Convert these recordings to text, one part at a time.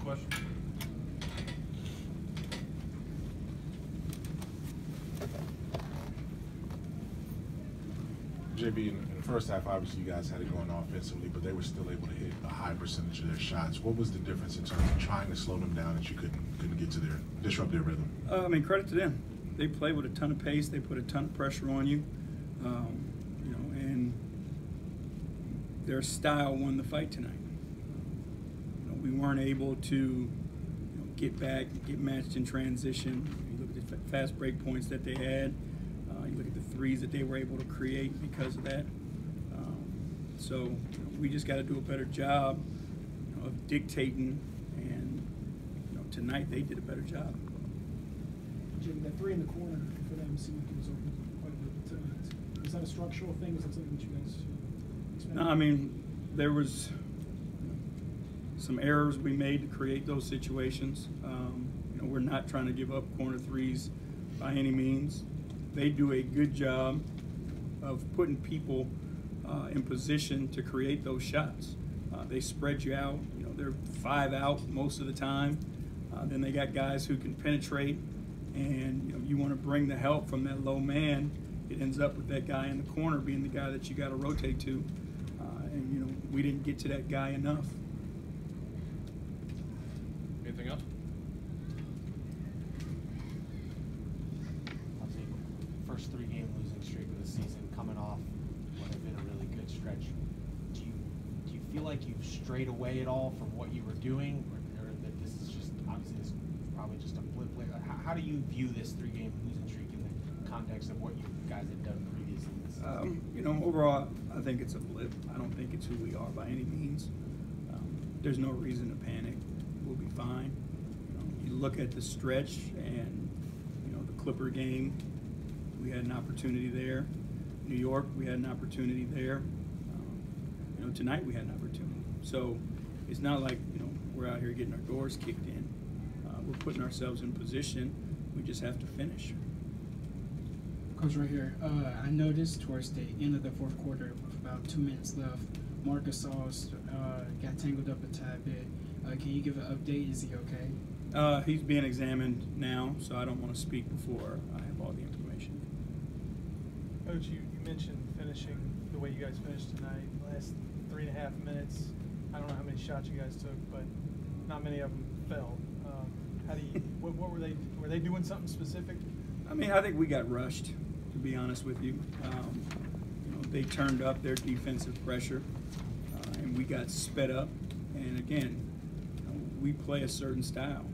question. JB, in the first half, obviously you guys had it going offensively, but they were still able to hit a high percentage of their shots. What was the difference in terms of trying to slow them down that you couldn't get to disrupt their rhythm? I mean, credit to them. They play with a ton of pace. They put a ton of pressure on you, and their style won the fight tonight. We weren't able to get back, get matched in transition. You look at the fast break points that they had. You look at the threes that they were able to create because of that. So we just got to do a better job of dictating, and tonight they did a better job. Jimmy, that three in the corner for them seemed like it was open quite a bit tonight. Is that a structural thing? Is that something that you guys expect? No, I mean, there was some errors we made to create those situations. We're not trying to give up corner threes by any means. They do a good job of putting people in position to create those shots. They spread you out. They're 5 out most of the time. Then they got guys who can penetrate, and you want to bring the help from that low man. It ends up with that guy in the corner being the guy that you got to rotate to, and we didn't get to that guy enough. Anything else? First 3-game losing streak of the season, coming off what had been a really good stretch. Do you feel like you've strayed away at all from what you were doing, or that this is just obviously this is probably just a blip? How do you view this 3-game losing streak in the context of what you guys had done previously this season? Overall, I think it's a blip. I don't think it's who we are by any means. There's no reason to panic. We'll be fine. You look at the stretch and the Clipper game. We had an opportunity there. New York, we had an opportunity there. Tonight we had an opportunity. So it's not like we're out here getting our doors kicked in. We're putting ourselves in position. We just have to finish. Coach, right here. I noticed towards the end of the fourth quarter, with about 2 minutes left, Marcus Sauce got tangled up a tad bit. Can you give an update? Is he okay? He's being examined now, so I don't want to speak before I have all the information. Coach, you mentioned finishing the way you guys finished tonight. Last 3.5 minutes, I don't know how many shots you guys took, but not many of them fell. How do you? What were they? Were they doing something specific? I mean, I think we got rushed, to be honest with you. They turned up their defensive pressure, and we got sped up. And again, we play a certain style.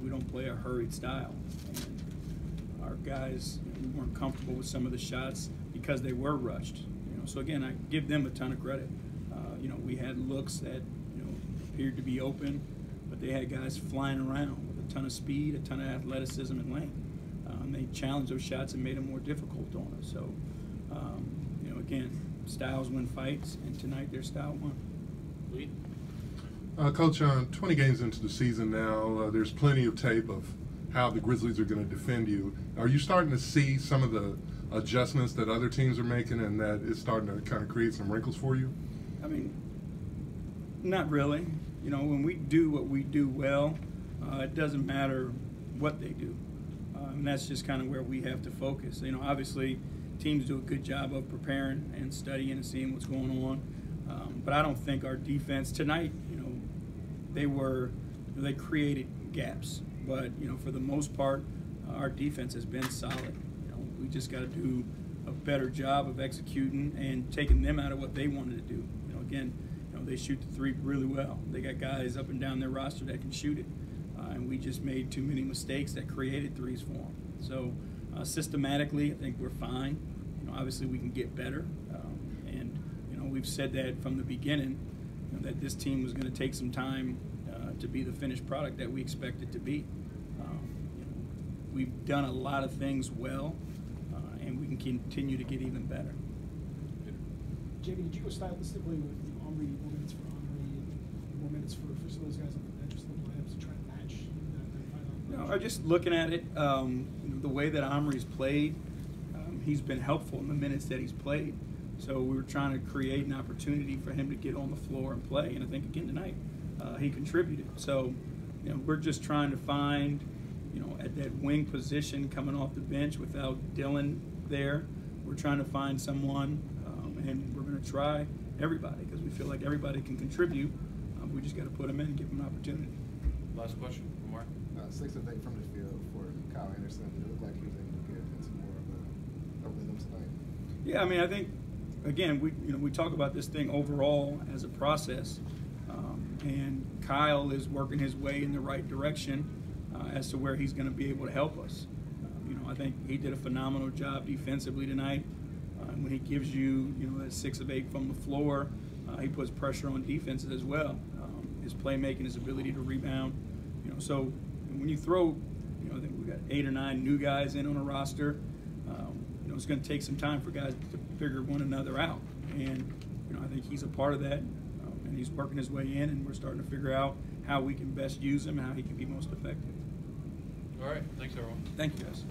We don't play a hurried style. And our guys, we weren't comfortable with some of the shots because they were rushed. So again, I give them a ton of credit. We had looks that appeared to be open, but they had guys flying around with a ton of speed, a ton of athleticism and length. They challenged those shots and made them more difficult on us. So, again, styles win fights, and tonight their style won. Coach, 20 games into the season now, there's plenty of tape of how the Grizzlies are going to defend you. Are you starting to see some of the adjustments that other teams are making, and that it's starting to kind of create some wrinkles for you? I mean, not really. When we do what we do well, it doesn't matter what they do. And that's just kind of where we have to focus. Obviously, teams do a good job of preparing and studying and seeing what's going on. But I don't think our defense tonight, they created gaps. But, for the most part, our defense has been solid. We just got to do a better job of executing and taking them out of what they wanted to do. Again, they shoot the three really well. They got guys up and down their roster that can shoot it. And we just made too many mistakes that created threes for them. So systematically, I think we're fine. Obviously, we can get better. And we've said that from the beginning, that this team was going to take some time to be the finished product that we expect it to be. We've done a lot of things well, and we can continue to get even better. Jamie, did you go stylistically with Omri, more minutes for Omri, and more minutes for some of those guys on the bench, just the lineups to try to match that final? No, just looking at it, the way that Omri's played, he's been helpful in the minutes that he's played. So we were trying to create an opportunity for him to get on the floor and play. And I think, again, tonight, he contributed. So you know, we're just trying to find, you know, at that wing position coming off the bench without Dylan there, we're trying to find someone, and we're going to try everybody because we feel like everybody can contribute. We just got to put them in and give them an opportunity. Last question, Mark. 6 of 8 from the field for Kyle Anderson. It looked like he was able to get into more of a rhythm tonight. Yeah, I mean, I think again we talk about this thing overall as a process, and Kyle is working his way in the right direction as to where he's going to be able to help us. I think he did a phenomenal job defensively tonight. When he gives you, that 6 of 8 from the floor, he puts pressure on defenses as well. His playmaking, his ability to rebound. So when you throw, I think we got 8 or 9 new guys in on a roster. It's going to take some time for guys to figure one another out, and I think he's a part of that, and he's working his way in, and we're starting to figure out how we can best use him and how he can be most effective. All right, thanks everyone. Thank you, guys.